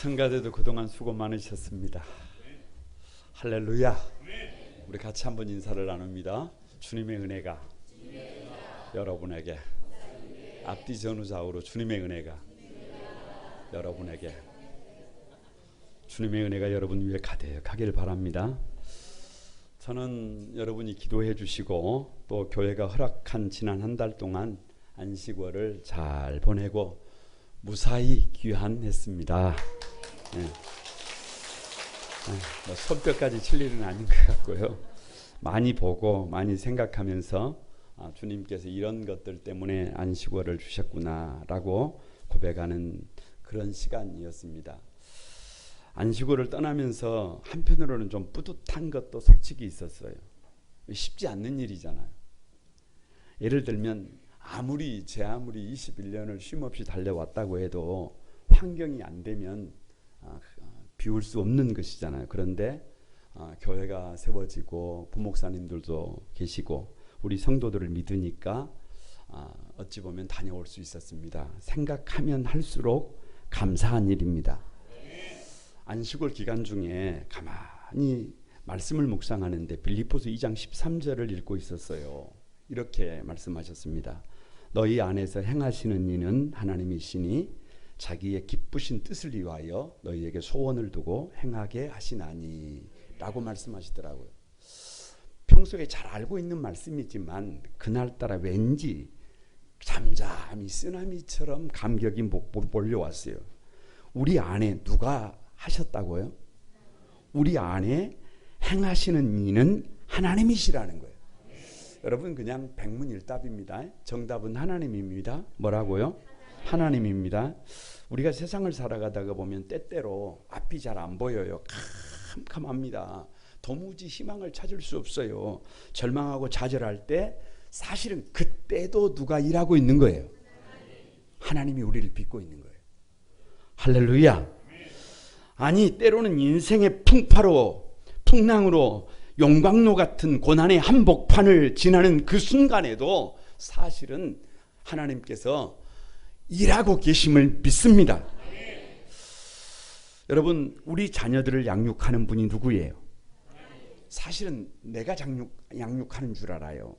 성가대도 그동안 수고 많으셨습니다. 할렐루야. 우리 같이 한번 인사를 나눕니다. 주님의 은혜가 여러분에게, 앞뒤 전후 좌우로 주님의 은혜가 여러분에게, 주님의 은혜가 여러분 위에 가득하길 바랍니다. 저는 여러분이 기도해 주시고 또 교회가 허락한 지난 한 달 동안 안식월을 잘 보내고 무사히 귀환했습니다. 뭐 손뼉까지 칠 일은 아닌 것 같고요. 많이 보고 많이 생각하면서 주님께서 이런 것들 때문에 안식월을 주셨구나라고 고백하는 그런 시간이었습니다. 안식월을 떠나면서 한편으로는 좀 뿌듯한 것도 솔직히 있었어요. 쉽지 않는 일이잖아요. 예를 들면 아무리 21년을 쉼없이 달려왔다고 해도 환경이 안 되면 비울 수 없는 것이잖아요. 그런데 교회가 세워지고 부목사님들도 계시고 우리 성도들을 믿으니까 어찌 보면 다녀올 수 있었습니다. 생각하면 할수록 감사한 일입니다. 안식월 기간 중에 가만히 말씀을 묵상하는데 빌립보서 2장 13절을 읽고 있었어요. 이렇게 말씀하셨습니다. 너희 안에서 행하시는 이는 하나님이시니 자기의 기쁘신 뜻을 위하여 너희에게 소원을 두고 행하게 하시나니 라고 말씀하시더라고요. 평소에 잘 알고 있는 말씀이지만 그날따라 왠지 잠잠히 쓰나미처럼 감격이 몰려왔어요. 우리 안에 누가 하셨다고요? 우리 안에 행하시는 이는 하나님이시라는 거예요. 여러분 그냥 백문일답입니다. 정답은 하나님입니다. 뭐라고요? 하나님입니다. 우리가 세상을 살아가다가 보면 때때로 앞이 잘 안 보여요. 캄캄합니다. 도무지 희망을 찾을 수 없어요. 절망하고 좌절할 때 사실은 그때도 누가 일하고 있는 거예요. 하나님이 우리를 빚고 있는 거예요. 할렐루야. 아니 때로는 인생의 풍랑으로 용광로 같은 고난의 한복판을 지나는 그 순간에도 사실은 하나님께서 일하고 계심을 믿습니다. 여러분 우리 자녀들을 양육하는 분이 누구예요? 사실은 내가 양육하는 줄 알아요.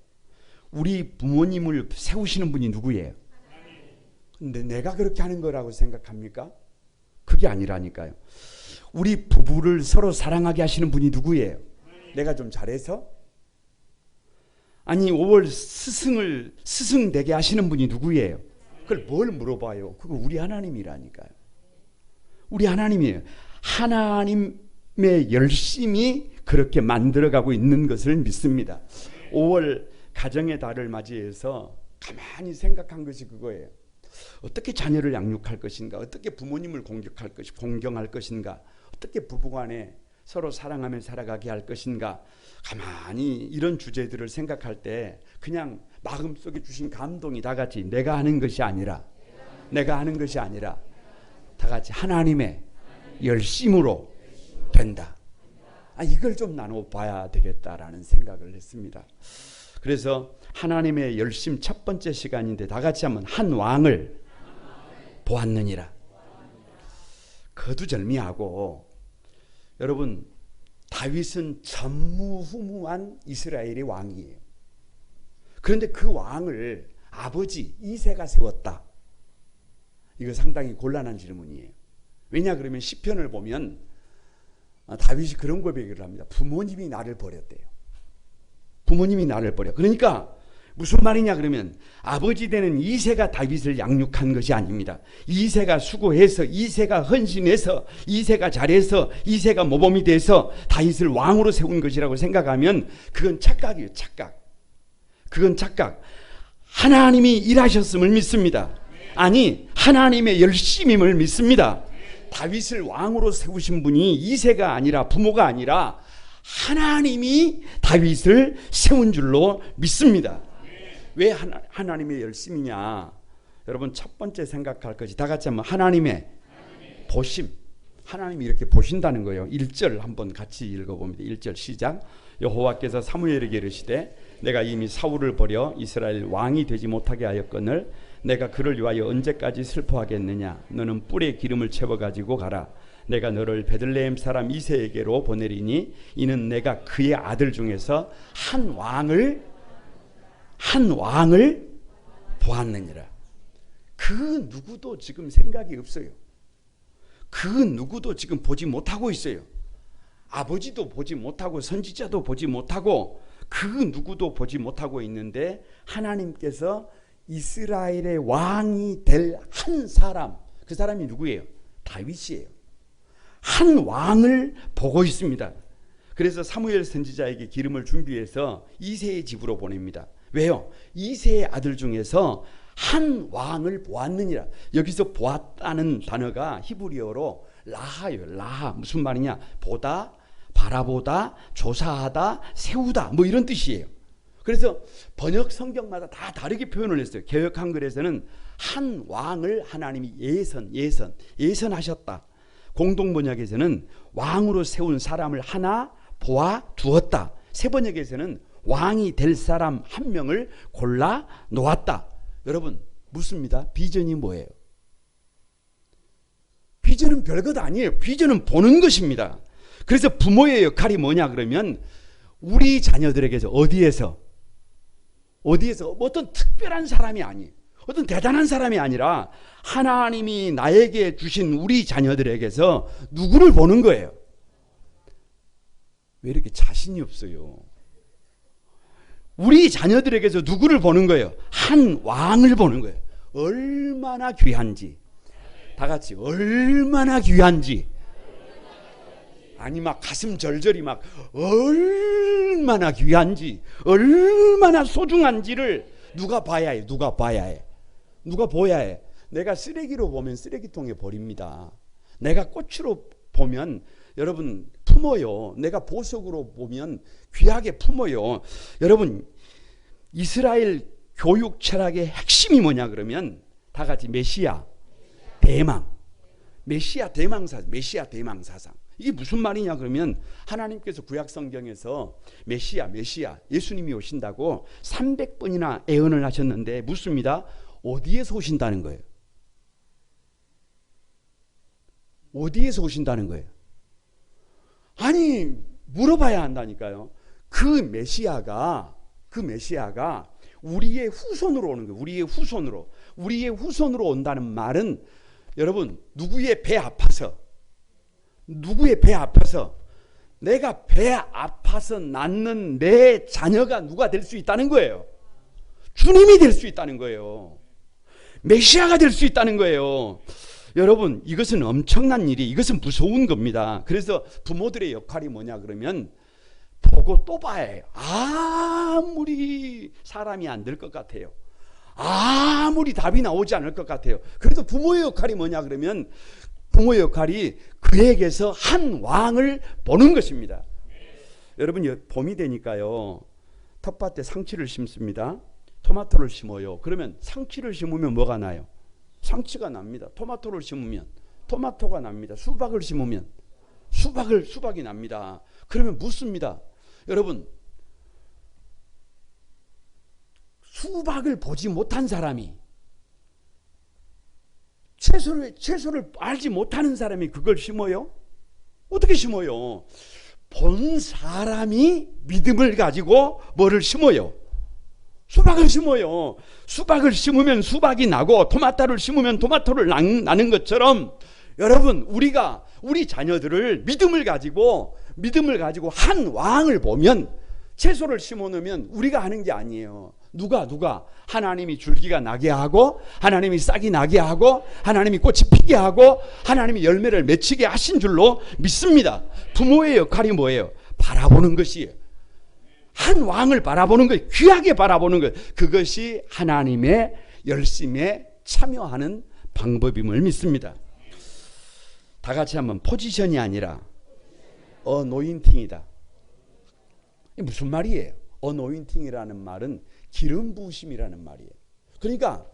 우리 부모님을 세우시는 분이 누구예요? 근데 내가 그렇게 하는 거라고 생각합니까? 그게 아니라니까요. 우리 부부를 서로 사랑하게 하시는 분이 누구예요? 내가 좀 잘해서? 아니 5월 스승 되게 하시는 분이 누구예요? 그걸 뭘 물어봐요? 그거 우리 하나님이라니까요. 우리 하나님이에요. 하나님의 열심히 그렇게 만들어가고 있는 것을 믿습니다. 5월 가정의 달을 맞이해서 가만히 생각한 것이 그거예요. 어떻게 자녀를 양육할 것인가? 어떻게 부모님을 공경할 것인가? 어떻게 부부간에 서로 사랑하며 살아가게 할 것인가? 가만히 이런 주제들을 생각할 때 그냥 마음속에 주신 감동이 다 같이 내가 하는 것이 아니라 다 같이 하나님의 열심으로 된다. 이걸 좀 나눠봐야 되겠다라는 생각을 했습니다. 그래서 하나님의 열심 첫 번째 시간인데 다 같이 한번 한 왕을 보았느니라. 거두절미하고 여러분 다윗은 전무후무한 이스라엘의 왕이에요. 그런데 그 왕을 아버지 이새가 세웠다. 이거 상당히 곤란한 질문이에요. 왜냐 그러면 시편을 보면 다윗이 그런 고백을 합니다. 부모님이 나를 버렸대요. 부모님이 나를 버려. 그러니까 무슨 말이냐 그러면 아버지 되는 이새가 다윗을 양육한 것이 아닙니다. 이새가 수고해서 이새가 헌신해서 이새가 잘해서 이새가 모범이 돼서 다윗을 왕으로 세운 것이라고 생각하면 그건 착각이에요. 그건 착각. 하나님이 일하셨음을 믿습니다. 아니 하나님의 열심임을 믿습니다. 다윗을 왕으로 세우신 분이 이새가 아니라 부모가 아니라 하나님이 다윗을 세운 줄로 믿습니다. 왜 하나님의 열심이냐? 여러분 첫 번째 생각할 것이 다 같이 한번 하나님의 보심. 하나님이 이렇게 보신다는 거예요. 1절 한번 같이 읽어봅니다. 1절 시작. 여호와께서 사무엘에게 이르시되 내가 이미 사울을 버려 이스라엘 왕이 되지 못하게 하였거늘 내가 그를 위하여 언제까지 슬퍼하겠느냐? 너는 뿔에 기름을 채워가지고 가라. 내가 너를 베들레헴 사람 이새에게로 보내리니 이는 내가 그의 아들 중에서 한 왕을 보았느니라. 그 누구도 지금 생각이 없어요. 그 누구도 지금 보지 못하고 있어요. 아버지도 보지 못하고 선지자도 보지 못하고 그 누구도 보지 못하고 있는데 하나님께서 이스라엘의 왕이 될 한 사람, 그 사람이 누구예요? 다윗이에요. 한 왕을 보고 있습니다. 그래서 사무엘 선지자에게 기름을 준비해서 이새의 집으로 보냅니다. 왜요? 이새의 아들 중에서 한 왕을 보았느니라. 여기서 보았다는 단어가 히브리어로 라하예요. 라하 무슨 말이냐? 보다, 바라보다, 조사하다, 세우다 뭐 이런 뜻이에요. 그래서 번역 성경마다 다 다르게 표현을 했어요. 개역 한글에서는 한 왕을 하나님이 예선하셨다. 공동 번역에서는 왕으로 세운 사람을 하나 보아 두었다. 새 번역에서는 왕이 될 사람 한 명을 골라 놓았다. 여러분 묻습니다. 비전이 뭐예요? 비전은 별것 아니에요. 비전은 보는 것입니다. 그래서 부모의 역할이 뭐냐 그러면 우리 자녀들에게서 어디에서 어떤 특별한 사람이 아니에요. 어떤 대단한 사람이 아니라 하나님이 나에게 주신 우리 자녀들에게서 누구를 보는 거예요. 왜 이렇게 자신이 없어요? 우리 자녀들에게서 누구를 보는 거예요? 한 왕을 보는 거예요. 얼마나 귀한지. 다 같이 얼마나 귀한지. 아니 막 가슴 절절히 막 얼마나 귀한지, 얼마나 소중한지를 누가 봐야 해. 누가 봐야 해. 내가 쓰레기로 보면 쓰레기통에 버립니다. 내가 꽃으로 보면 여러분 품어요. 내가 보석으로 보면 귀하게 품어요. 여러분 이스라엘 교육 철학의 핵심이 뭐냐 그러면 다 같이 메시아 대망 사상. 이게 무슨 말이냐 그러면 하나님께서 구약 성경에서 메시아 예수님이 오신다고 300번이나 애언을 하셨는데 묻습니다. 어디에서 오신다는 거예요? 어디에서 오신다는 거예요? 아니 물어봐야 한다니까요. 그 메시아가 우리의 후손으로 오는 거예요. 우리의 후손으로 온다는 말은 여러분 누구의 배 아파서 내가 배 아파서 낳는 내 자녀가 누가 될 수 있다는 거예요. 주님이 될 수 있다는 거예요. 메시아가 될 수 있다는 거예요. 여러분 이것은 엄청난 일이, 이것은 무서운 겁니다. 그래서 부모들의 역할이 뭐냐 그러면 보고 또 봐야 해요. 아무리 사람이 안 될 것 같아요. 아무리 답이 나오지 않을 것 같아요. 그래도 부모의 역할이 뭐냐 그러면 부모의 역할이 그에게서 한 왕을 보는 것입니다. 여러분 봄이 되니까요. 텃밭에 상추를 심습니다. 토마토를 심어요. 그러면 상추를 심으면 뭐가 나요? 상추가 납니다. 토마토를 심으면 토마토가 납니다. 수박을 심으면 수박이 납니다. 그러면 묻습니다. 여러분 수박을 보지 못한 사람이 채소를 알지 못하는 사람이 그걸 심어요? 어떻게 심어요? 본 사람이 믿음을 가지고 뭐를 심어요? 수박을 심어요. 수박을 심으면 수박이 나고 토마토를 심으면 토마토를 나는 것처럼 여러분 우리 자녀들을 믿음을 가지고 한 왕을 보면 채소를 심어 놓으면 우리가 하는 게 아니에요. 누가 하나님이 줄기가 나게 하고 하나님이 싹이 나게 하고 하나님이 꽃이 피게 하고 하나님이 열매를 맺히게 하신 줄로 믿습니다. 부모의 역할이 뭐예요? 바라보는 것이에요. 한 왕을 바라보는 것, 귀하게 바라보는 것, 그것이 하나님의 열심에 참여하는 방법임을 믿습니다. 다 같이 한번 포지션이 아니라 어노인팅이다. 이게 무슨 말이에요? 어노인팅이라는 말은 기름 부으심이라는 말이에요. 그러니까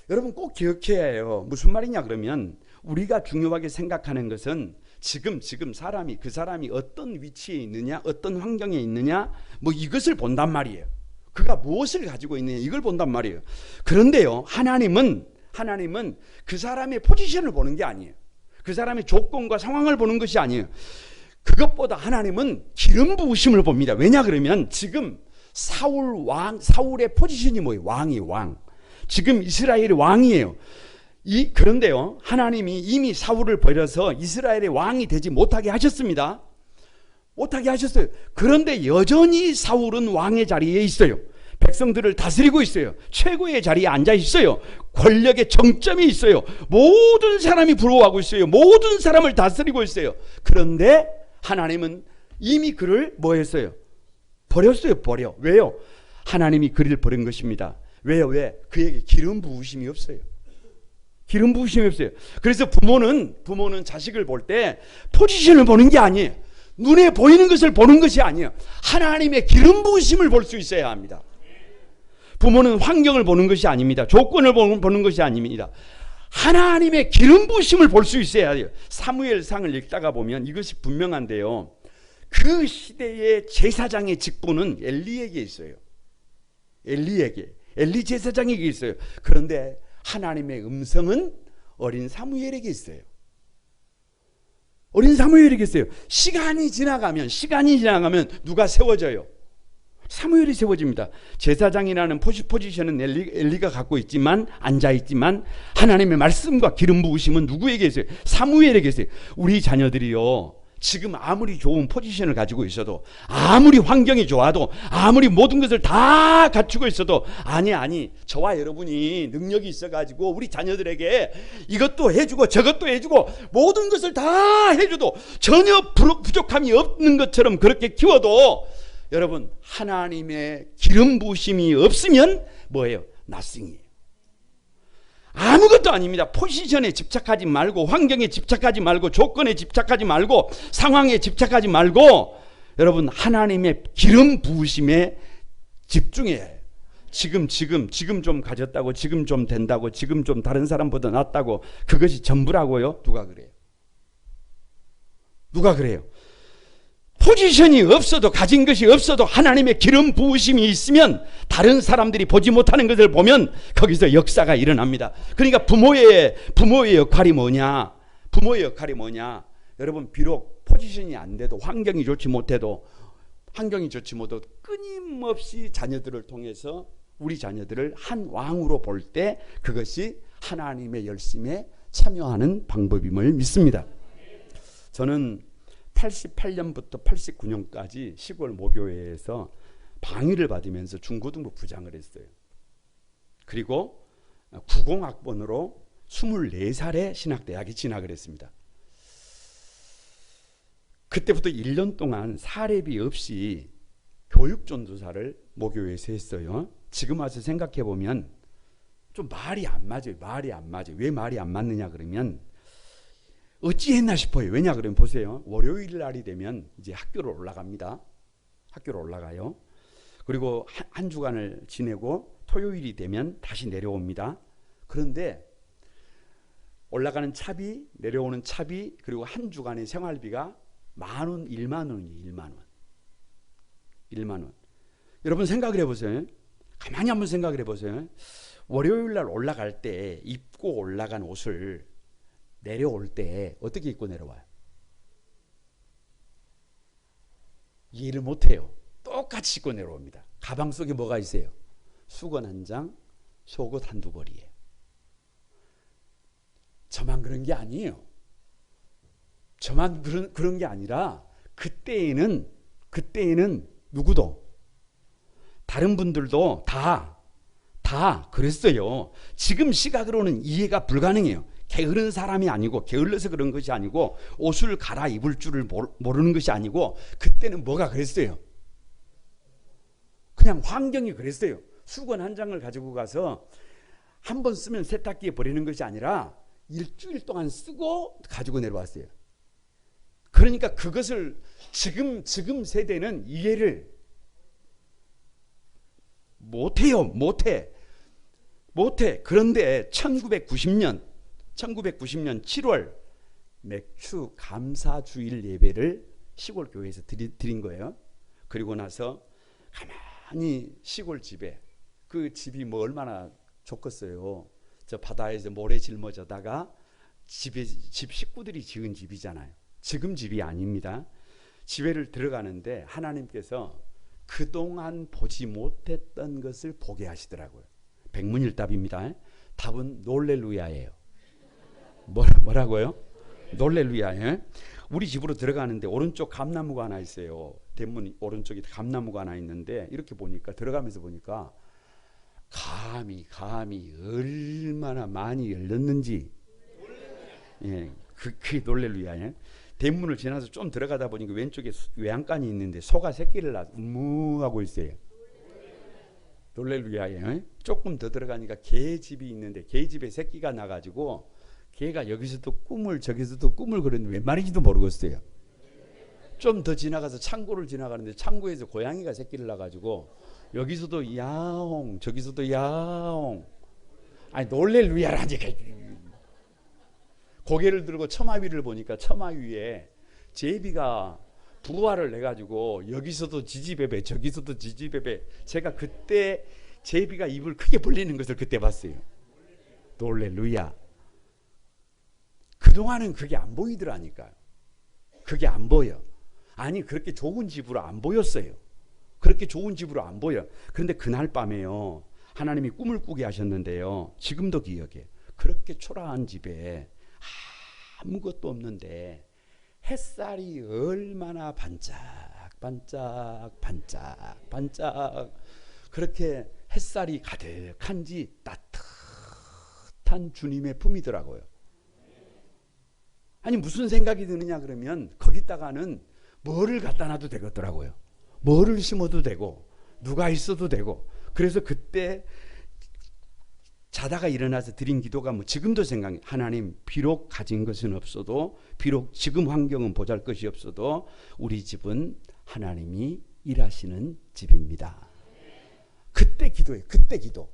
여러분 꼭 기억해야 해요. 무슨 말이냐 그러면 우리가 중요하게 생각하는 것은 지금 그 사람이 어떤 위치에 있느냐, 어떤 환경에 있느냐, 뭐 이것을 본단 말이에요. 그가 무엇을 가지고 있느냐 이걸 본단 말이에요. 그런데요, 하나님은 그 사람의 포지션을 보는 게 아니에요. 그 사람의 조건과 상황을 보는 것이 아니에요. 그것보다 하나님은 기름 부으심을 봅니다. 왜냐 그러면 지금 사울의 포지션이 뭐예요? 왕이 왕. 지금 이스라엘의 왕이에요. 그런데요, 하나님이 이미 사울을 버려서 이스라엘의 왕이 되지 못하게 하셨습니다. 못하게 하셨어요. 그런데 여전히 사울은 왕의 자리에 있어요. 백성들을 다스리고 있어요. 최고의 자리에 앉아 있어요. 권력의 정점에 있어요. 모든 사람이 부러워하고 있어요. 모든 사람을 다스리고 있어요. 그런데 하나님은 이미 그를 뭐 했어요? 버렸어요. 버려. 왜요? 하나님이 그를 버린 것입니다. 왜요? 왜? 그에게 기름 부으심이 없어요. 기름 부으심이 없어요. 그래서 부모는 자식을 볼 때 포지션을 보는 게 아니에요. 눈에 보이는 것을 보는 것이 아니에요. 하나님의 기름 부으심을 볼 수 있어야 합니다. 부모는 환경을 보는 것이 아닙니다. 조건을 보는 것이 아닙니다. 하나님의 기름 부으심을 볼 수 있어야 돼요. 사무엘상을 읽다가 보면 이것이 분명한데요. 그 시대의 제사장의 직분은 엘리에게 있어요. 엘리 제사장에게 있어요. 그런데 하나님의 음성은 어린 사무엘에게 있어요. 어린 사무엘에게 있어요. 시간이 지나가면 누가 세워져요? 사무엘이 세워집니다. 제사장이라는 포지션은 엘리가 갖고 있지만, 앉아있지만, 하나님의 말씀과 기름 부으심은 누구에게 있어요? 사무엘에게 있어요. 우리 자녀들이요, 지금 아무리 좋은 포지션을 가지고 있어도, 아무리 환경이 좋아도, 아무리 모든 것을 다 갖추고 있어도, 아니, 저와 여러분이 능력이 있어가지고 우리 자녀들에게 이것도 해주고 저것도 해주고 모든 것을 다 해줘도 전혀 부족함이 없는 것처럼 그렇게 키워도, 여러분, 하나님의 기름 부으심이 없으면 뭐예요? nothing이에요. 아무것도 아닙니다. 포지션에 집착하지 말고, 환경에 집착하지 말고, 조건에 집착하지 말고, 상황에 집착하지 말고, 여러분, 하나님의 기름 부으심에 집중해야 해요. 지금 좀 가졌다고, 지금 좀 된다고, 지금 좀 다른 사람보다 낫다고, 그것이 전부라고요? 누가 그래요? 누가 그래요? 포지션이 없어도, 가진 것이 없어도 하나님의 기름 부으심이 있으면 다른 사람들이 보지 못하는 것을 보면 거기서 역사가 일어납니다. 그러니까 부모의 역할이 뭐냐? 부모의 역할이 뭐냐? 여러분, 비록 포지션이 안 돼도, 환경이 좋지 못해도 끊임없이 자녀들을 통해서 우리 자녀들을 한 왕으로 볼 때 그것이 하나님의 열심에 참여하는 방법임을 믿습니다. 저는 88년부터 89년까지 시골 모교회에서 방위를 받으면서 중고등부 부장을 했어요. 그리고 90학번으로 24살에 신학대학에 진학을 했습니다. 그때부터 1년 동안 사례비 없이 교육전도사를 모교회에서 했어요. 지금 와서 생각해 보면 좀 말이 안 맞아요. 왜 말이 안 맞느냐 그러면 어찌 했나 싶어요. 왜냐 그러면 보세요. 월요일 날이 되면 이제 학교로 올라갑니다. 학교로 올라가요. 그리고 한 주간을 지내고 토요일이 되면 다시 내려옵니다. 그런데 올라가는 차비, 내려오는 차비, 그리고 한 주간의 생활비가 10,000원, 10,000원이에요. 1만 원. 여러분 생각을 해보세요. 가만히 한번 생각을 해보세요. 월요일 날 올라갈 때 입고 올라간 옷을 내려올 때 어떻게 입고 내려와요? 이해를 못해요. 똑같이 입고 내려옵니다. 가방 속에 뭐가 있어요? 수건 한 장, 속옷 한두 벌이에요. 저만 그런 게 아니에요. 저만 그런 게 아니라 그때에는 누구도 다른 분들도 다 그랬어요. 지금 시각으로는 이해가 불가능해요. 게으른 사람이 아니고, 게을러서 그런 것이 아니고, 옷을 갈아입을 줄을 모르는 것이 아니고, 그때는 뭐가 그랬어요? 그냥 환경이 그랬어요. 수건 한 장을 가지고 가서 한 번 쓰면 세탁기에 버리는 것이 아니라 일주일 동안 쓰고 가지고 내려왔어요. 그러니까 그것을 지금 세대는 이해를 못해요. 그런데 1990년 7월 맥주 감사주일 예배를 시골 교회에서 드린 거예요. 그리고 나서 가만히 시골 집에, 그 집이 뭐 얼마나 좋겠어요. 저 바다에서 모래 짊어져다가 집 식구들이 지은 집이잖아요. 지금 집이 아닙니다. 집에를 들어가는데 하나님께서 그동안 보지 못했던 것을 보게 하시더라고요. 백문일답입니다. 답은 놀렐루야예요. 뭐라고요? 놀렐루야. 우리 집으로 들어가는데 오른쪽 감나무가 하나 있어요. 대문 오른쪽에 감나무가 하나 있는데 이렇게 보니까 들어가면서 보니까 감이 얼마나 많이 열렸는지, 예, 그게 놀렐루야. 예. 대문을 지나서 좀 들어가다 보니까 왼쪽에 외양간이 있는데 소가 새끼를 낳아서 하고 있어요. 놀렐루야. 예. 조금 더 들어가니까 개집이 있는데 개집에 새끼가 나가지고 개가 여기서도 꿈을 저기서도 꿈을 그렸는데 웬 말인지도 모르겠어요. 좀 더 지나가서 창고를 지나가는데 창고에서 고양이가 새끼를 낳아가지고 여기서도 야옹 저기서도 야옹. 아니 놀렐루야라니까. 고개를 들고 처마 위를 보니까 처마 위에 제비가 부화를 내가지고 여기서도 지지배배 저기서도 지지배배. 제가 그때 제비가 입을 크게 벌리는 것을 그때 봤어요. 놀렐루야. 그동안은 그게 안 보이더라니까요. 그게 안 보여. 아니 그렇게 좋은 집으로 안 보였어요. 그렇게 좋은 집으로 안 보여. 그런데 그날 밤에요, 하나님이 꿈을 꾸게 하셨는데요, 지금도 기억해. 그렇게 초라한 집에 아무것도 없는데 햇살이 얼마나 반짝 그렇게 햇살이 가득한지 따뜻한 주님의 품이더라고요. 아니 무슨 생각이 드느냐 그러면 거기다가는 뭐를 갖다 놔도 되겠더라고요. 뭐를 심어도 되고 누가 있어도 되고. 그래서 그때 자다가 일어나서 드린 기도가 지금도 생각해. 하나님, 비록 가진 것은 없어도, 비록 지금 환경은 보잘것이 없어도 우리 집은 하나님이 일하시는 집입니다. 그때 기도해요. 그때 기도.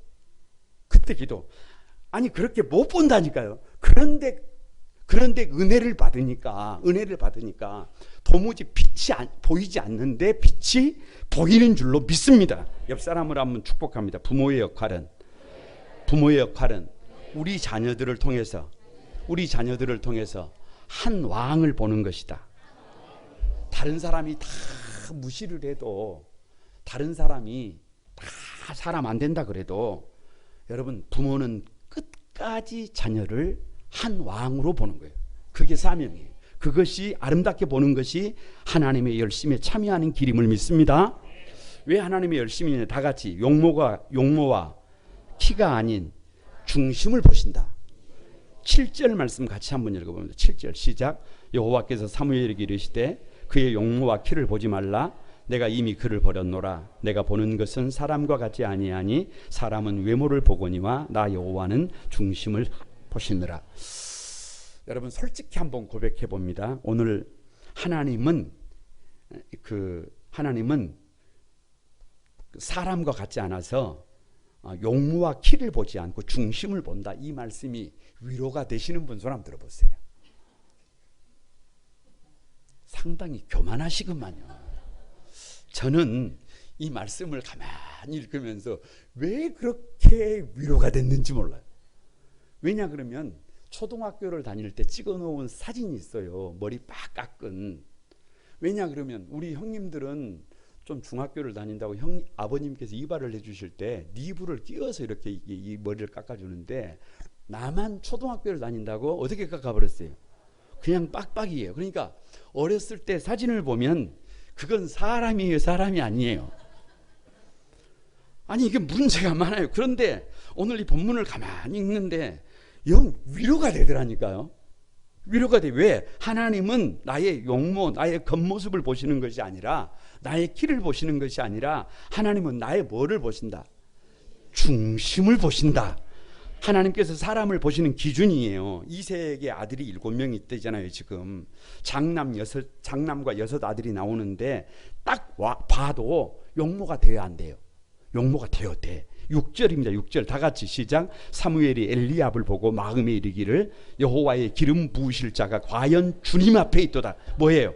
아니 그렇게 못 본다니까요. 그런데 은혜를 받으니까 도무지 빛이 보이지 않는데 빛이 보이는 줄로 믿습니다. 옆 사람을 한번 축복합니다. 부모의 역할은 우리 자녀들을 통해서 한 왕을 보는 것이다. 다른 사람이 다 무시를 해도, 다른 사람이 다 사람 안 된다 그래도, 여러분 부모는 끝까지 자녀를 한 왕으로 보는 거예요. 그게 사명이에요. 그것이 아름답게 보는 것이 하나님의 열심에 참여하는 길임을 믿습니다. 왜 하나님의 열심이냐? 다 같이 용모와 키가 아닌 중심을 보신다. 7절 말씀 같이 한번 읽어봅니다. 7절 시작. 여호와께서 사무엘에게 이르시되 그의 용모와 키를 보지 말라. 내가 이미 그를 버렸노라. 내가 보는 것은 사람과 같지 아니하니 사람은 외모를 보거니와 나 여호와는 중심을 보시느라. 여러분 솔직히 한번 고백해 봅니다. 오늘 하나님은 사람과 같지 않아서 용모와 키를 보지 않고 중심을 본다. 이 말씀이 위로가 되시는 분 손 한번 들어보세요. 상당히 교만하시구만요. 저는 이 말씀을 가만히 읽으면서 왜 그렇게 위로가 됐는지 몰라요. 왜냐 그러면 초등학교를 다닐 때 찍어놓은 사진이 있어요. 머리 빡 깎은. 왜냐 그러면 우리 형님들은 좀 중학교를 다닌다고 아버님께서 이발을 해주실 때 니브를 끼워서 이렇게 이 머리를 깎아주는데, 나만 초등학교를 다닌다고 어떻게 깎아버렸어요? 그냥 빡빡이에요. 그러니까 어렸을 때 사진을 보면 그건 사람이에요, 사람이 아니에요. 아니 이게 문제가 많아요. 그런데 오늘 이 본문을 가만히 읽는데 영 위로가 되더라니까요. 위로가 돼. 왜? 하나님은 나의 용모, 나의 겉모습을 보시는 것이 아니라, 나의 키를 보시는 것이 아니라, 하나님은 나의 뭐를 보신다? 중심을 보신다. 하나님께서 사람을 보시는 기준이에요. 이세에게 아들이 7명이 있대잖아요. 지금 장남과 6 아들이 나오는데 딱 봐도 용모가 돼야 안 돼요? 용모가 돼요. 돼. 6절입니다. 6절 다 같이 시작. 사무엘이 엘리압을 보고 마음에 이르기를 여호와의 기름 부으실 자가 과연 주님 앞에 있도다. 뭐예요?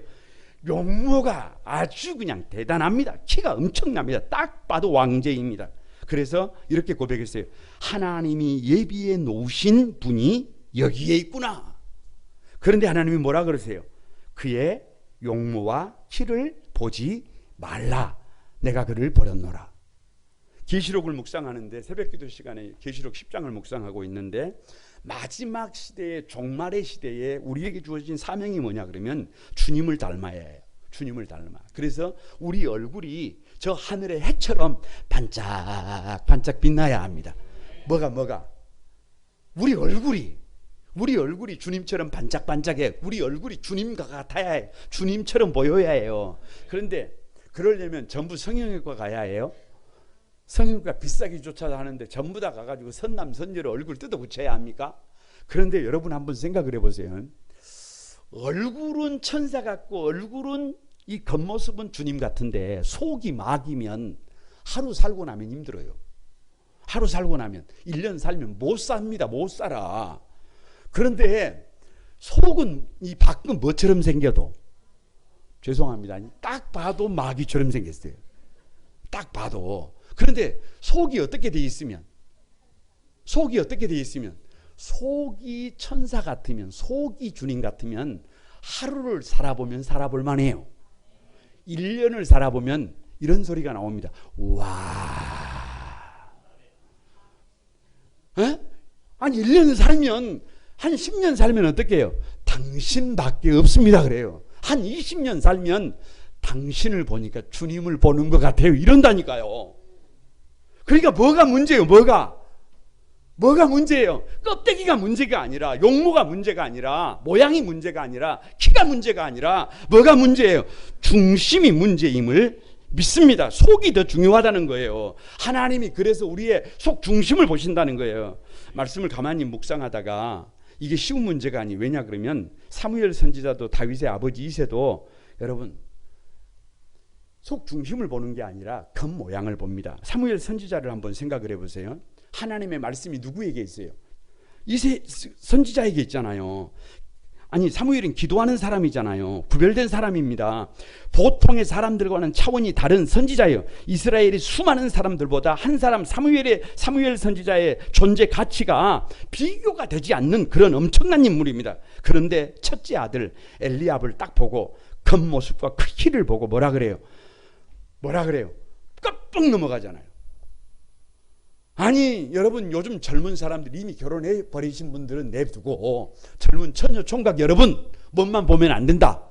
용모가 아주 그냥 대단합니다. 키가 엄청납니다. 딱 봐도 왕제입니다. 그래서 이렇게 고백했어요. 하나님이 예비해 놓으신 분이 여기에 있구나. 그런데 하나님이 뭐라 그러세요? 그의 용모와 키를 보지 말라. 내가 그를 버렸노라. 계시록을 묵상하는데 새벽기도 시간에 계시록 10장을 묵상하고 있는데 마지막 시대의 종말의 시대에 우리에게 주어진 사명이 뭐냐 그러면 주님을 닮아야 해요. 주님을 닮아. 그래서 우리 얼굴이 저 하늘의 해처럼 반짝반짝 빛나야 합니다. 뭐가? 우리 얼굴이 주님처럼 반짝반짝해. 우리 얼굴이 주님과 같아야 해요. 주님처럼 보여야 해요. 그런데 그러려면 전부 성형외과 가야 해요. 성형외과 비싸기조차 하는데 전부 다 가가지고 선남 선녀로 얼굴 뜯어 붙여야 합니까? 그런데 여러분 한번 생각을 해보세요. 얼굴은 천사 같고 얼굴은 이 겉모습은 주님 같은데 속이 막이면 하루 살고 나면 힘들어요. 하루 살고 나면 1년 살면 못 삽니다. 못 살아. 그런데 속은 이 밖은 뭐처럼 생겨도 죄송합니다. 딱 봐도 마귀처럼 생겼어요. 딱 봐도. 그런데 속이 어떻게 돼 있으면 속이 천사 같으면 속이 주님 같으면 하루를 살아보면 살아볼 만해요. 1년을 살아보면 이런 소리가 나옵니다. 와. 에? 아니 1년을 살면 한 10년 살면 어떻게 해요? 당신밖에 없습니다 그래요. 한 20년 살면 당신을 보니까 주님을 보는 것 같아요. 이런다니까요. 그러니까 뭐가 문제예요? 뭐가 문제예요? 껍데기가 문제가 아니라 용모가 문제가 아니라 모양이 문제가 아니라 키가 문제가 아니라 뭐가 문제예요? 중심이 문제임을 믿습니다. 속이 더 중요하다는 거예요. 하나님이 그래서 우리의 속 중심을 보신다는 거예요. 말씀을 가만히 묵상하다가 이게 쉬운 문제가 아니. 왜냐 그러면 사무엘 선지자도 다윗의 아버지 이새도 여러분 속 중심을 보는 게 아니라 겉모양을 봅니다. 사무엘 선지자를 한번 생각을 해보세요. 하나님의 말씀이 누구에게 있어요? 이새 선지자에게 있잖아요. 아니 사무엘은 기도하는 사람이잖아요. 구별된 사람입니다. 보통의 사람들과는 차원이 다른 선지자예요. 이스라엘의 수많은 사람들보다 한 사람 사무엘 선지자의 존재 가치가 비교가 되지 않는 그런 엄청난 인물입니다. 그런데 첫째 아들 엘리압을 딱 보고 겉모습과 키를 보고 뭐라 그래요? 깜빡 넘어가잖아요. 아니 여러분 요즘 젊은 사람들 이미 결혼해 버리신 분들은 내두고 젊은 처녀 총각 여러분 몸만 보면 안 된다.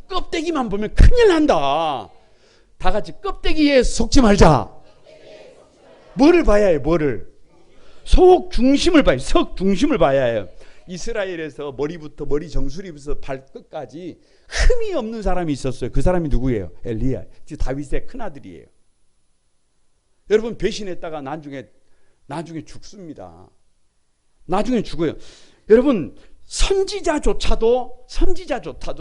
껍데기만 보면 큰일 난다. 다 같이 껍데기에 속지 말자. 뭐를 봐야 해요? 속 중심을 봐요. 속 중심을 봐야 해요. 이스라엘에서 머리 정수리부터 발끝까지 흠이 없는 사람이 있었어요. 그 사람이 누구예요? 엘리야. 다윗의 큰아들이에요. 여러분 배신했다가 나중에 죽습니다. 나중에 죽어요. 여러분 선지자조차도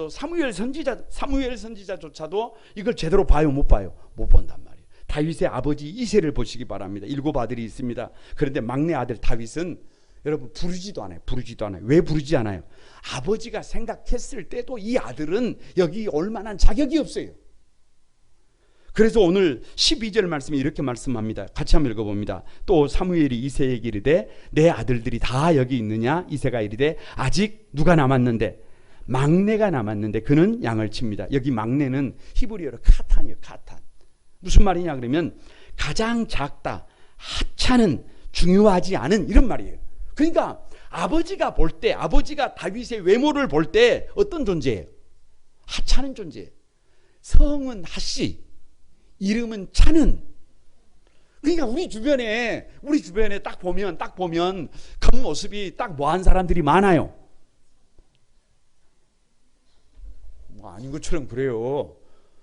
사무엘 선지자조차도 이걸 제대로 봐요, 못 봐요? 못 본단 말이에요. 다윗의 아버지 이새를 보시기 바랍니다. 7 아들이 있습니다. 그런데 막내 아들 다윗은 여러분 부르지도 않아요. 왜 부르지 않아요? 아버지가 생각했을 때도 이 아들은 여기 올 만한 자격이 없어요. 그래서 오늘 12절 말씀에 이렇게 말씀합니다. 같이 한번 읽어봅니다. 또 사무엘이 이새에게 이르되 내 아들들이 다 여기 있느냐? 이새가 이르되 아직 누가 남았는데? 막내가 남았는데 그는 양을 칩니다. 여기 막내는 히브리어로 카탄이에요. 카탄. 무슨 말이냐 그러면 가장 작다. 하찮은 중요하지 않은 이런 말이에요. 그러니까 아버지가 다윗의 외모를 볼 때 어떤 존재예요? 하찮은 존재예요. 성은 하씨, 이름은 차는. 그러니까 우리 주변에 딱 보면 겉모습이 딱 뭐한 사람들이 많아요. 뭐 아닌 것처럼 그래요.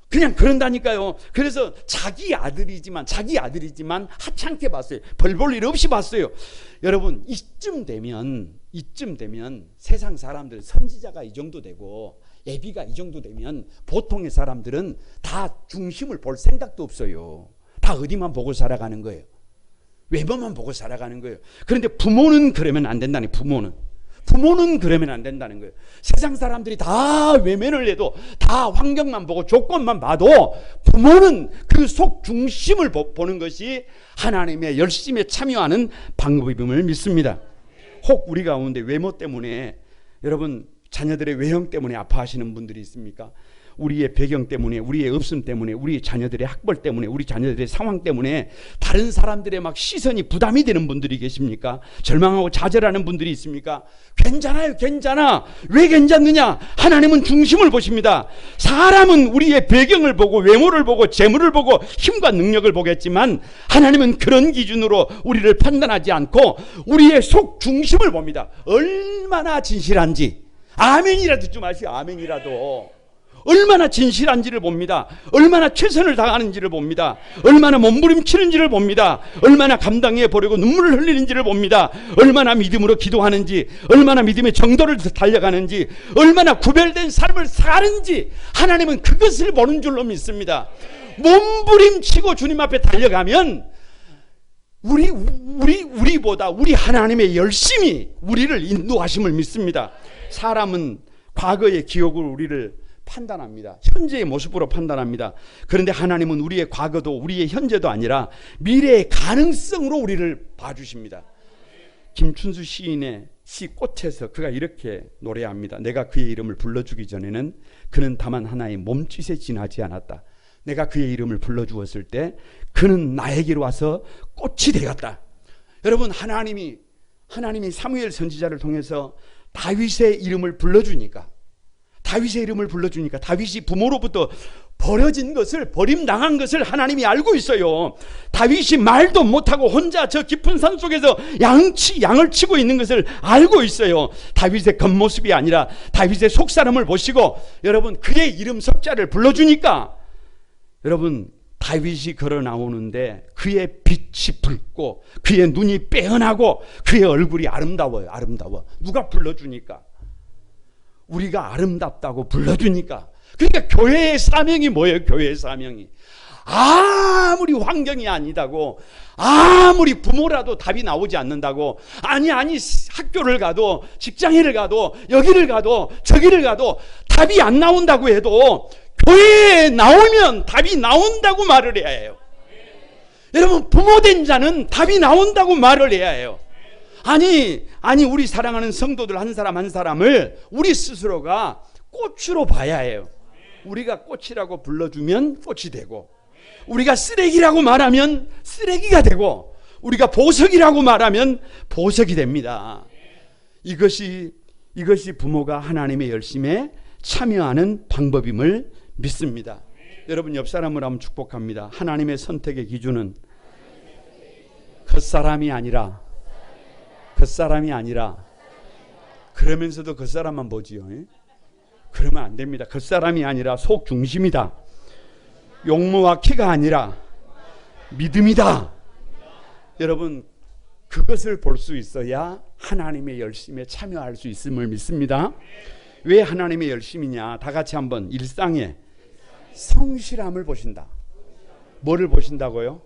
그냥 그런다니까요. 그래서 자기 아들이지만 하찮게 봤어요. 별 볼 일 없이 봤어요. 여러분 이쯤 되면 세상 사람들 선지자가 이 정도 되고 예비가 이 정도 되면 보통의 사람들은 다 중심을 볼 생각도 없어요. 다 어디만 보고 살아가는 거예요. 외모만 보고 살아가는 거예요. 그런데 부모는 그러면 안 된다니. 부모는 그러면 안 된다는 거예요. 세상 사람들이 다 외면을 해도 다 환경만 보고 조건만 봐도 부모는 그 속 중심을 보는 것이 하나님의 열심에 참여하는 방법임을 믿습니다. 혹 우리 가운데 외모 때문에 여러분 자녀들의 외형 때문에 아파하시는 분들이 있습니까? 우리의 배경 때문에, 우리의 없음 때문에, 우리 자녀들의 학벌 때문에, 우리 자녀들의 상황 때문에 다른 사람들의 막 시선이 부담이 되는 분들이 계십니까? 절망하고 좌절하는 분들이 있습니까? 괜찮아요, 괜찮아. 왜 괜찮느냐? 하나님은 중심을 보십니다. 사람은 우리의 배경을 보고 외모를 보고 재물을 보고 힘과 능력을 보겠지만 하나님은 그런 기준으로 우리를 판단하지 않고 우리의 속 중심을 봅니다. 얼마나 진실한지. 아멘이라도 좀 하시오. 아멘이라도. 얼마나 진실한지를 봅니다. 얼마나 최선을 다하는지를 봅니다. 얼마나 몸부림치는지를 봅니다. 얼마나 감당해 보려고 눈물을 흘리는지를 봅니다. 얼마나 믿음으로 기도하는지, 얼마나 믿음의 정도를 달려가는지, 얼마나 구별된 삶을 사는지 하나님은 그것을 보는 줄로 믿습니다. 몸부림치고 주님 앞에 달려가면 우리보다 우리 하나님의 열심히 우리를 인도하심을 믿습니다. 사람은 과거의 기억으로 우리를 판단합니다. 현재의 모습으로 판단합니다. 그런데 하나님은 우리의 과거도 우리의 현재도 아니라 미래의 가능성으로 우리를 봐주십니다. 김춘수 시인의 시 꽃에서 그가 이렇게 노래합니다. 내가 그의 이름을 불러주기 전에는 그는 다만 하나의 몸짓에 지나지 않았다. 내가 그의 이름을 불러주었을 때 그는 나에게로 와서 꽃이 되었다. 여러분, 하나님이 사무엘 선지자를 통해서 다윗의 이름을 불러주니까, 다윗이 부모로부터 버림당한 것을 하나님이 알고 있어요. 다윗이 말도 못하고 혼자 저 깊은 산 속에서 양을 치고 있는 것을 알고 있어요. 다윗의 겉모습이 아니라 다윗의 속사람을 보시고 여러분 그의 이름 석자를 불러주니까 여러분 다윗이 걸어 나오는데 그의 빛이 붉고 그의 눈이 빼어나고 그의 얼굴이 아름다워요. 누가 불러주니까, 우리가 아름답다고 불러주니까. 그러니까 교회의 사명이 뭐예요? 교회의 사명이 아무리 환경이 아니다고, 아무리 부모라도 답이 나오지 않는다고, 아니 학교를 가도 직장을 가도 여기를 가도 저기를 가도 답이 안 나온다고 해도 교회에 나오면 답이 나온다고 말을 해야 해요. 여러분, 부모된 자는 답이 나온다고 말을 해야 해요. 아니 우리 사랑하는 성도들 한 사람 한 사람을 우리 스스로가 꽃으로 봐야 해요. 우리가 꽃이라고 불러주면 꽃이 되고, 우리가 쓰레기라고 말하면 쓰레기가 되고, 우리가 보석이라고 말하면 보석이 됩니다. 이것이 부모가 하나님의 열심에 참여하는 방법임을 믿습니다. 여러분, 옆 사람을 한번 축복합니다. 하나님의 선택의 기준은 겉사람이 아니라 그러면서도 겉사람만 보지요. 그러면 안 됩니다. 겉사람이 아니라 속 중심이다. 용모와 키가 아니라 믿음이다. 여러분, 그것을 볼 수 있어야 하나님의 열심에 참여할 수 있음을 믿습니다. 왜 하나님의 열심이냐? 다 같이 한번 일상에 성실함을 보신다. 뭐를 보신다고요?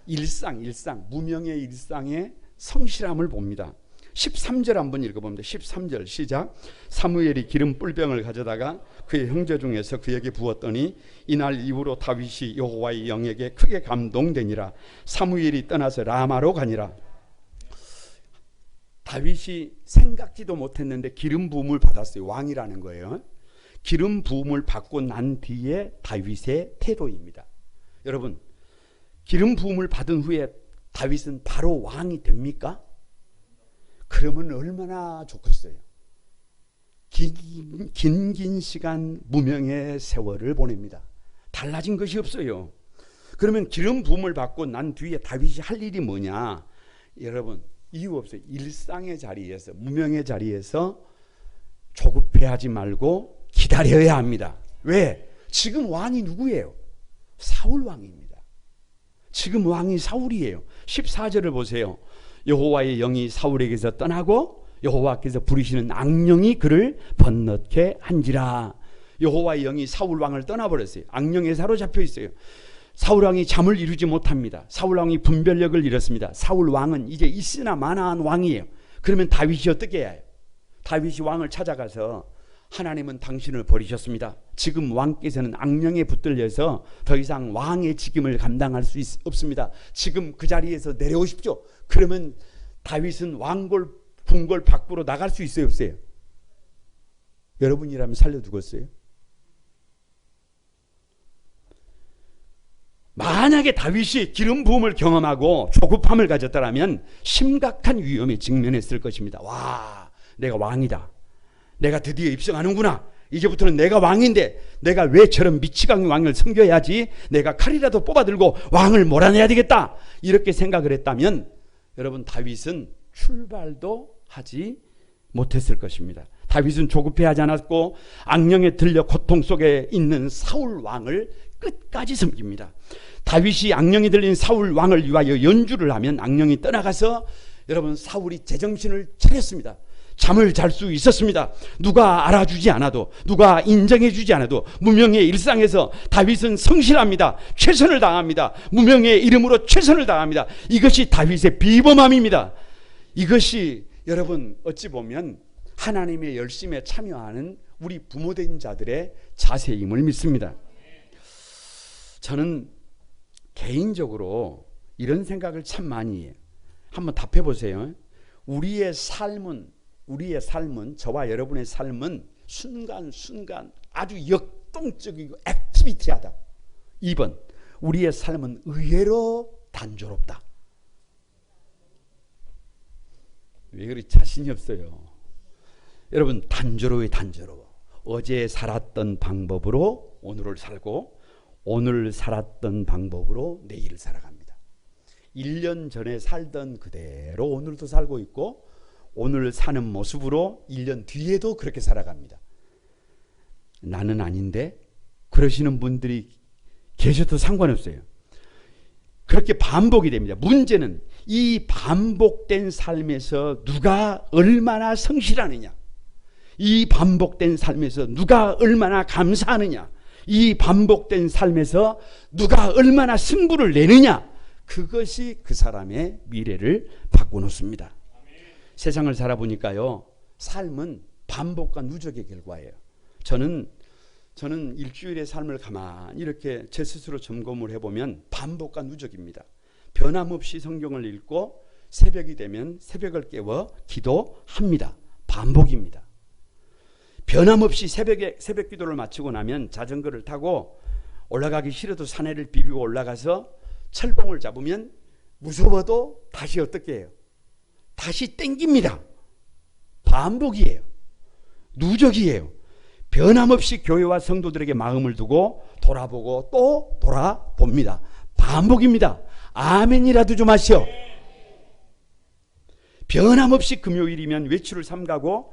일상, 무명의 일상에 성실함을 봅니다. 13절 한번 읽어봅니다. 13절 시작. 사무엘이 기름 뿔병을 가져다가 그의 형제 중에서 그에게 부었더니 이날 이후로 다윗이 여호와의 영에게 크게 감동되니라. 사무엘이 떠나서 라마로 가니라. 다윗이 생각지도 못했는데 기름 부음을 받았어요. 왕이라는 거예요. 기름 부음을 받고 난 뒤에 다윗의 태도입니다. 여러분, 기름 부음을 받은 후에 다윗은 바로 왕이 됩니까? 그러면 얼마나 좋겠어요. 긴 시간 무명의 세월을 보냅니다. 달라진 것이 없어요. 그러면 기름 부음을 받고 난 뒤에 다윗이 할 일이 뭐냐? 여러분, 이유 없어요. 일상의 자리에서, 무명의 자리에서 조급해하지 말고 기다려야 합니다. 왜? 지금 왕이 누구예요? 사울 왕입니다. 지금 왕이 사울이에요. 14절을 보세요. 여호와의 영이 사울에게서 떠나고 여호와께서 부리시는 악령이 그를 번넣게 한지라. 여호와의 영이 사울 왕을 떠나버렸어요. 악령에 사로잡혀 있어요. 사울 왕이 잠을 이루지 못합니다. 사울 왕이 분별력을 잃었습니다. 사울 왕은 이제 있으나 마나한 왕이에요. 그러면 다윗이 어떻게 해야 해요? 다윗이 왕을 찾아가서 하나님은 당신을 버리셨습니다. 지금 왕께서는 악령에 붙들려서 더 이상 왕의 직임을 감당할 수 없습니다. 지금 그 자리에서 내려오십시오. 그러면 다윗은 궁궐 밖으로 나갈 수 있어요, 없어요? 여러분이라면 살려두겠어요? 만약에 다윗이 기름 부음을 경험하고 조급함을 가졌더라면 심각한 위험에 직면했을 것입니다. 와, 내가 왕이다. 내가 드디어 입성하는구나. 이제부터는 내가 왕인데 내가 왜 저런 미치광이 왕을 섬겨야지. 내가 칼이라도 뽑아들고 왕을 몰아내야 되겠다. 이렇게 생각을 했다면 여러분, 다윗은 출발도 하지 못했을 것입니다. 다윗은 조급해하지 않았고 악령에 들려 고통 속에 있는 사울 왕을 끝까지 섬깁니다. 다윗이 악령이 들린 사울 왕을 위하여 연주를 하면 악령이 떠나가서 여러분, 사울이 제정신을 차렸습니다. 잠을 잘 수 있었습니다. 누가 알아주지 않아도, 누가 인정해주지 않아도 무명의 일상에서 다윗은 성실합니다. 최선을 다합니다. 무명의 이름으로 최선을 다합니다. 이것이 다윗의 비범함입니다. 이것이 여러분, 어찌 보면 하나님의 열심에 참여하는 우리 부모된 자들의 자세임을 믿습니다. 저는 개인적으로 이런 생각을 참 많이 해요. 한번 답해 보세요. 우리의 삶은, 저와 여러분의 삶은 순간순간 아주 역동적이고 액티비티하다. 2번, 우리의 삶은 의외로 단조롭다. 왜 그리 자신이 없어요? 여러분, 단조로워. 어제 살았던 방법으로 오늘을 살고 오늘 살았던 방법으로 내일을 살아갑니다. 1년 전에 살던 그대로 오늘도 살고 있고 오늘 사는 모습으로 1년 뒤에도 그렇게 살아갑니다. 나는 아닌데 그러시는 분들이 계셔도 상관없어요. 그렇게 반복이 됩니다. 문제는 이 반복된 삶에서 누가 얼마나 성실하느냐, 이 반복된 삶에서 누가 얼마나 감사하느냐, 이 반복된 삶에서 누가 얼마나 승부를 내느냐, 그것이 그 사람의 미래를 바꿔놓습니다. 세상을 살아보니까요, 삶은 반복과 누적의 결과예요. 저는 일주일의 삶을 가만히 이렇게 제 스스로 점검을 해보면 반복과 누적입니다. 변함없이 성경을 읽고 새벽이 되면 새벽을 깨워 기도합니다. 반복입니다. 변함없이 새벽 기도를 마치고 나면 자전거를 타고 올라가기 싫어도 산에를 비비고 올라가서 철봉을 잡으면 무서워도 다시 어떻게 해요? 다시 땡깁니다. 반복이에요. 누적이에요. 변함없이 교회와 성도들에게 마음을 두고 돌아보고 또 돌아봅니다. 반복입니다. 아멘이라도 좀 하시오. 변함없이 금요일이면 외출을 삼가고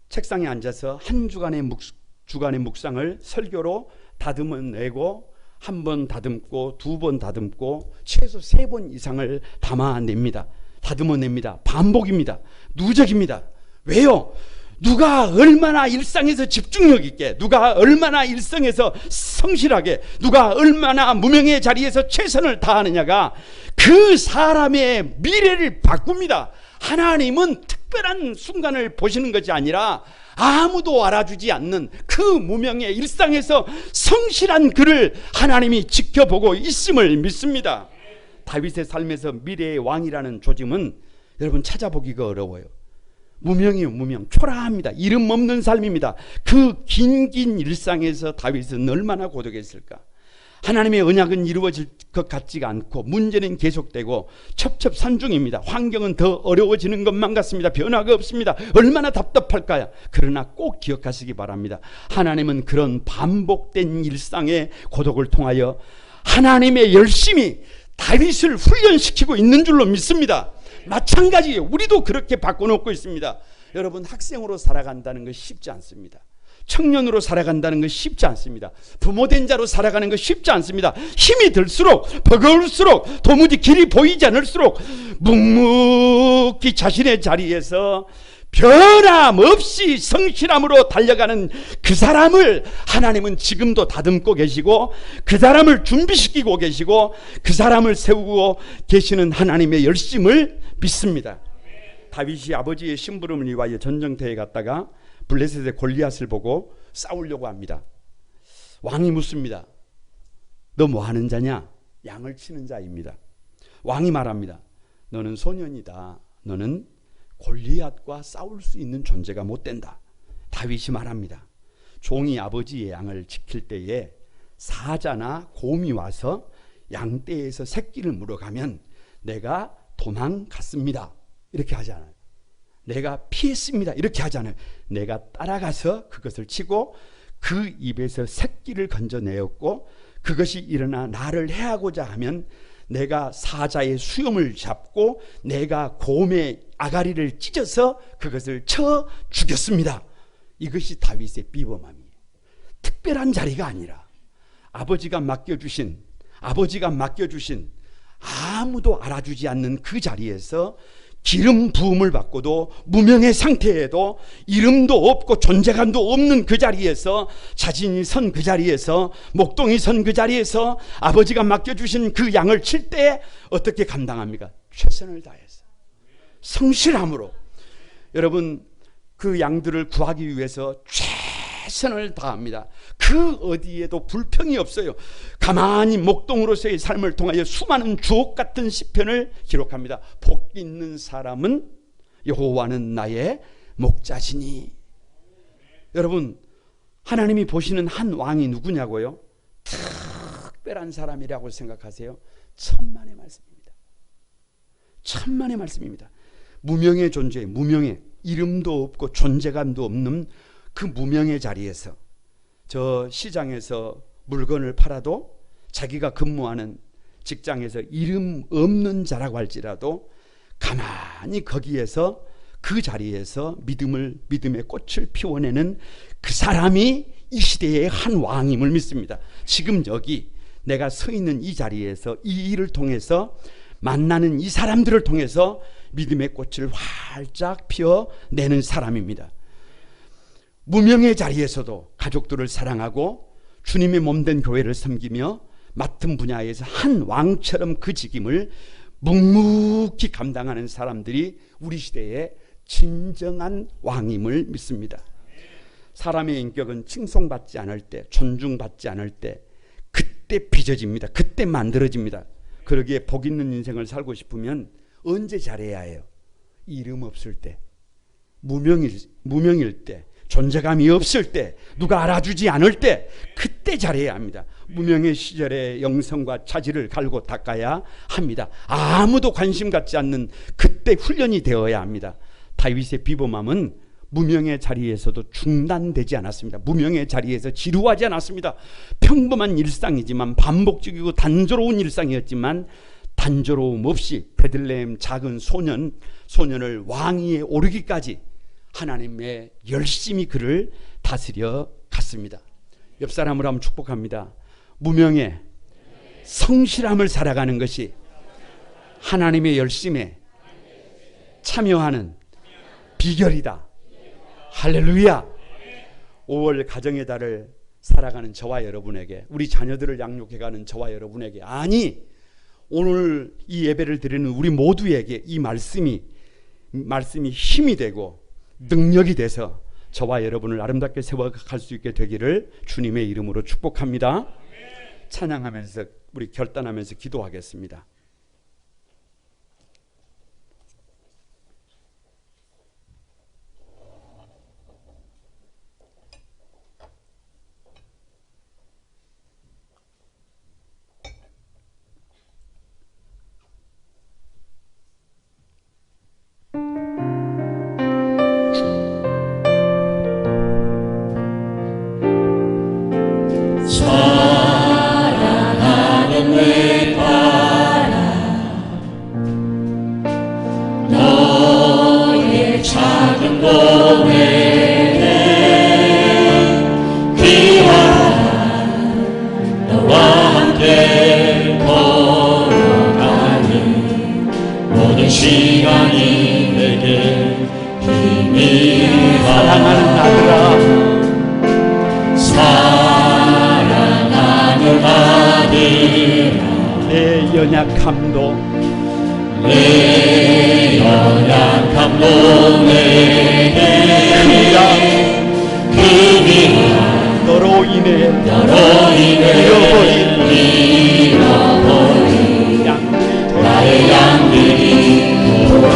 책상에 앉아서 한 주간의 묵상을 설교로 다듬어내고 한 번 다듬고 두 번 다듬고 최소 3번 이상을 담아냅니다. 다듬어냅니다. 반복입니다. 누적입니다. 왜요? 누가 얼마나 일상에서 집중력 있게, 누가 얼마나 일상에서 성실하게, 누가 얼마나 무명의 자리에서 최선을 다하느냐가 그 사람의 미래를 바꿉니다. 하나님은 특별한 순간을 보시는 것이 아니라 아무도 알아주지 않는 그 무명의 일상에서 성실한 그를 하나님이 지켜보고 있음을 믿습니다. 다윗의 삶에서 미래의 왕이라는 조짐은 여러분 찾아보기가 어려워요. 무명이요, 무명. 초라합니다. 이름 없는 삶입니다. 그 긴 일상에서 다윗은 얼마나 고독했을까. 하나님의 언약은 이루어질 것 같지가 않고 문제는 계속되고 첩첩산중입니다. 환경은 더 어려워지는 것만 같습니다. 변화가 없습니다. 얼마나 답답할까요? 그러나 꼭 기억하시기 바랍니다. 하나님은 그런 반복된 일상의 고독을 통하여 하나님의 열심히 다윗을 훈련시키고 있는 줄로 믿습니다. 마찬가지예요. 우리도 그렇게 바꿔놓고 있습니다. 여러분, 학생으로 살아간다는 것이 쉽지 않습니다. 청년으로 살아간다는 것이 쉽지 않습니다. 부모된 자로 살아가는 것이 쉽지 않습니다. 힘이 들수록, 버거울수록, 도무지 길이 보이지 않을수록 묵묵히 자신의 자리에서 변함없이 성실함으로 달려가는 그 사람을 하나님은 지금도 다듬고 계시고, 그 사람을 준비시키고 계시고, 그 사람을 세우고 계시는 하나님의 열심을 믿습니다. 다윗이 아버지의 심부름을 위하여 전쟁터에 갔다가 블레셋의 골리앗을 보고 싸우려고 합니다. 왕이 묻습니다. 너 뭐 하는 자냐? 양을 치는 자입니다. 왕이 말합니다. 너는 소년이다. 너는 골리앗과 싸울 수 있는 존재가 못 된다. 다윗이 말합니다. 종이 아버지의 양을 지킬 때에 사자나 곰이 와서 양떼에서 새끼를 물어가면 내가 도망갔습니다. 이렇게 하지 않아요. 내가 피했습니다. 이렇게 하지 않아요. 내가 따라가서 그것을 치고 그 입에서 새끼를 건져내었고 그것이 일어나 나를 해하고자 하면 내가 사자의 수염을 잡고 내가 곰의 아가리를 찢어서 그것을 쳐 죽였습니다. 이것이 다윗의 비범함이에요. 특별한 자리가 아니라 아버지가 맡겨주신 아무도 알아주지 않는 그 자리에서 기름 부음을 받고도 무명의 상태에도 이름도 없고 존재감도 없는 그 자리에서 자신이 선 그 자리에서 목동이 선 그 자리에서 아버지가 맡겨주신 그 양을 칠 때 어떻게 감당합니까? 최선을 다해서 성실함으로. 여러분, 그 양들을 구하기 위해서 최선을 다합니다. 그 어디에도 불평이 없어요. 가만히 목동으로서의 삶을 통하여 수많은 주옥 같은 시편을 기록합니다. 복 있는 사람은 여호와는 나의 목자시니. 여러분, 하나님이 보시는 한 왕이 누구냐고요? 특별한 사람이라고 생각하세요? 천만의 말씀입니다. 천만의 말씀입니다. 무명의 존재, 무명의, 이름도 없고 존재감도 없는 그 무명의 자리에서, 저 시장에서 물건을 팔아도 자기가 근무하는 직장에서 이름 없는 자라고 할지라도 가만히 거기에서 그 자리에서 믿음의 꽃을 피워내는 그 사람이 이 시대의 한 왕임을 믿습니다. 지금 여기 내가 서 있는 이 자리에서 이 일을 통해서 만나는 이 사람들을 통해서 믿음의 꽃을 활짝 피워내는 사람입니다. 무명의 자리에서도 가족들을 사랑하고 주님의 몸된 교회를 섬기며 맡은 분야에서 한 왕처럼 그 직임을 묵묵히 감당하는 사람들이 우리 시대의 진정한 왕임을 믿습니다. 사람의 인격은 칭송받지 않을 때, 존중받지 않을 때 그때 빚어집니다. 그때 만들어집니다. 그러기에 복 있는 인생을 살고 싶으면 언제 잘해야 해요? 이름 없을 때, 무명일 때, 존재감이 없을 때, 누가 알아주지 않을 때, 그때 잘해야 합니다. 무명의 시절에 영성과 차질을 갈고 닦아야 합니다. 아무도 관심 갖지 않는 그때 훈련이 되어야 합니다. 다윗의 비범함은 무명의 자리에서도 중단되지 않았습니다. 무명의 자리에서 지루하지 않았습니다. 평범한 일상이지만, 반복적이고 단조로운 일상이었지만 단조로움 없이 베들레헴 작은 소년을 왕위에 오르기까지 하나님의 열심히 그를 다스려 갔습니다. 옆 사람을 한번 축복합니다. 무명의 성실함을 살아가는 것이 하나님의 열심에 참여하는 비결이다. 할렐루야. 5월 가정의 달을 살아가는 저와 여러분에게, 우리 자녀들을 양육해가는 저와 여러분에게, 아니 오늘 이 예배를 드리는 우리 모두에게 이 말씀이 힘이 되고 능력이 돼서 저와 여러분을 아름답게 세워갈 수 있게 되기를 주님의 이름으로 축복합니다. 찬양하면서 우리 결단하면서 기도하겠습니다. 내 연약함도 내게 큽니다. 너로 인해 잃어버린 나의 양들이 돌아오리라.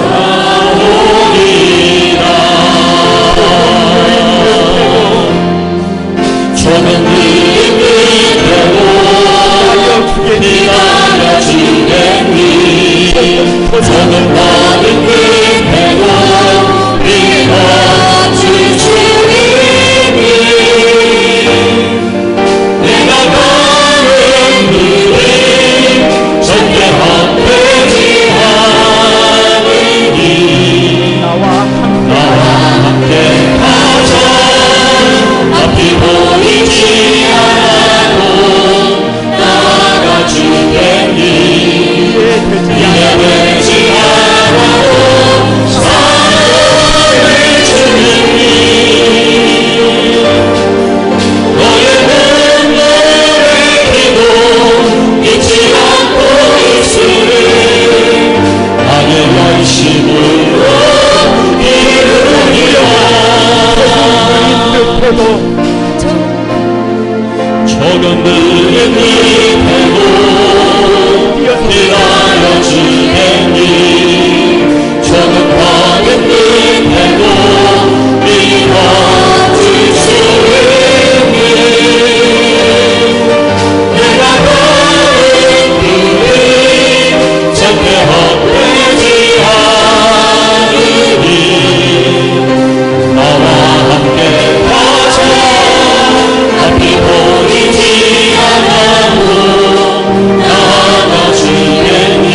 태도 조금 느린 듯해도 기다려 주겠니 조금 더딘 듯해도 믿어줄 수 있니 내가 너의 길이 절대 헛되지 않으니 나와 함께 가자 앞이 보이지 않아도 나눠주겠니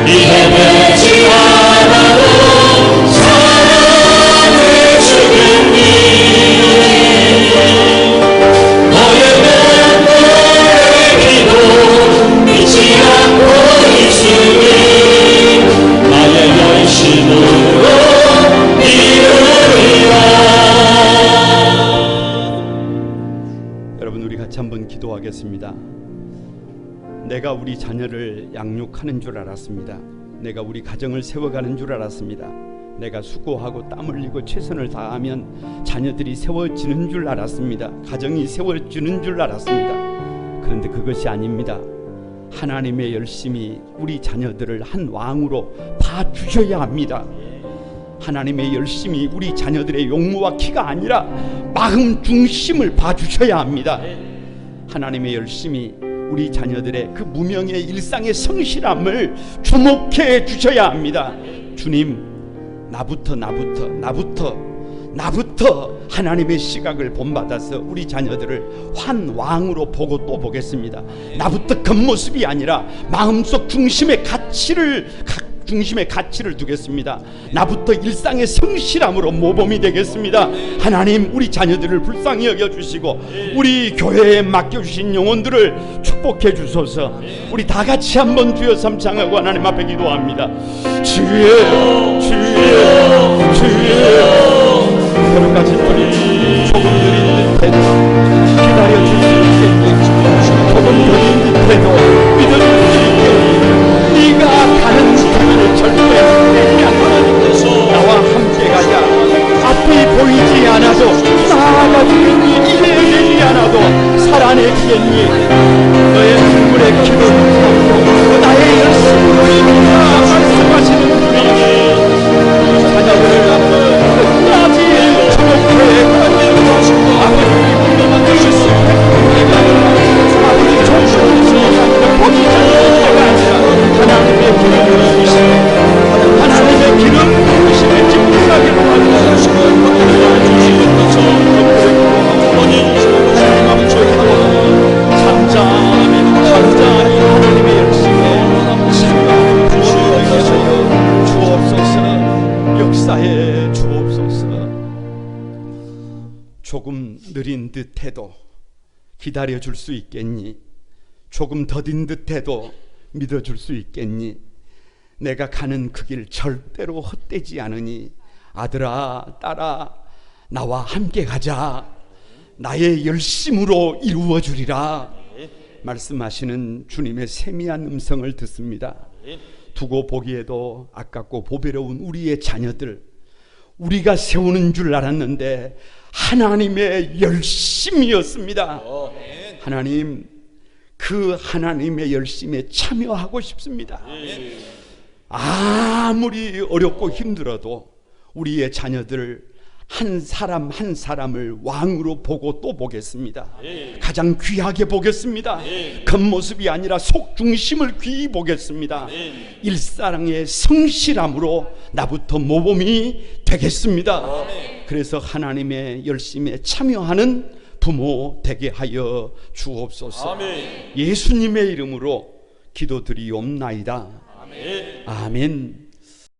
이 헤매지 않아도 사랑해주겠니 너의 내 기도 잊지 않고 있으니 나의 열심으로 이루리라. 여러분, 우리 같이 한번 기도하겠습니다. 내가 우리 자녀를 양육하는 줄 알았습니다. 내가 우리 가정을 세워가는 줄 알았습니다. 내가 수고하고 땀 흘리고 최선을 다하면 자녀들이 세워지는 줄 알았습니다. 가정이 세워지는 줄 알았습니다. 그런데 그것이 아닙니다. 하나님의 열심이 우리 자녀들을 한 왕으로 봐주셔야 합니다. 하나님의 열심이 우리 자녀들의 용모와 키가 아니라 마음 중심을 봐주셔야 합니다. 하나님의 열심이 우리 자녀들의 그 무명의 일상의 성실함을 주목해 주셔야 합니다. 주님, 나부터 하나님의 시각을 본받아서 우리 자녀들을 한 왕으로 보고 또 보겠습니다. 나부터 겉모습이 아니라 마음속 중심의 가치를 두겠습니다. 나부터 일상의 성실함으로 모범이 되겠습니다. 하나님, 우리 자녀들을 불쌍히 여겨주시고 우리 교회에 맡겨주신 영혼들을 축복해 주소서. 우리 다 같이 한번 주여 삼창하고 하나님 앞에 기도합니다. 주여 주여 주여. 여러 가지 우리 조금 느린 듯해도 기다려줄 수 있겠니? 조금 느린 듯해도 믿어줄 수 있겠니? 네가 가는 길을 절대 내지 않고 나와 함께 가자. 앞이 보이지 않아도 나아가주겠니? 이래 되지 않아도 살아내주겠니? 너의 눈물의 기도 참고 나의 열심으로 이루라 말씀하시는 주님, 자녀들을 끝까지 주목해 아버지 우리 만드실 수 있는 아버지 정신을 보기 전에가 아니라 하나님의 기름을 주시고 하나님의 기름 부으심에 집중하게 도와주시고 하나님 앞에 잠잠히 하나님의 열심에 시간 부어주셔서 주옵소서. 역사에 주옵소서. 조금 느린 듯해도 기다려줄 수 있겠니? 조금 더딘 듯해도 믿어줄 수 있겠니? 내가 가는 그 길 절대로 헛되지 않으니 아들아 딸아 나와 함께 가자. 나의 열심으로 이루어주리라 말씀하시는 주님의 세미한 음성을 듣습니다. 두고 보기에도 아깝고 보배로운 우리의 자녀들, 우리가 세우는 줄 알았는데 하나님의 열심이었습니다. 하나님, 그 하나님의 열심에 참여하고 싶습니다. 아무리 어렵고 힘들어도 우리의 자녀들 한 사람 한 사람을 왕으로 보고 또 보겠습니다. 가장 귀하게 보겠습니다. 겉모습이 아니라 속 중심을 귀히 보겠습니다. 일상의 성실함으로 나부터 모범이 되겠습니다. 그래서 하나님의 열심에 참여하는 부모 되게 하여 주옵소서. 예수님의 이름으로 기도드리옵나이다. 아멘.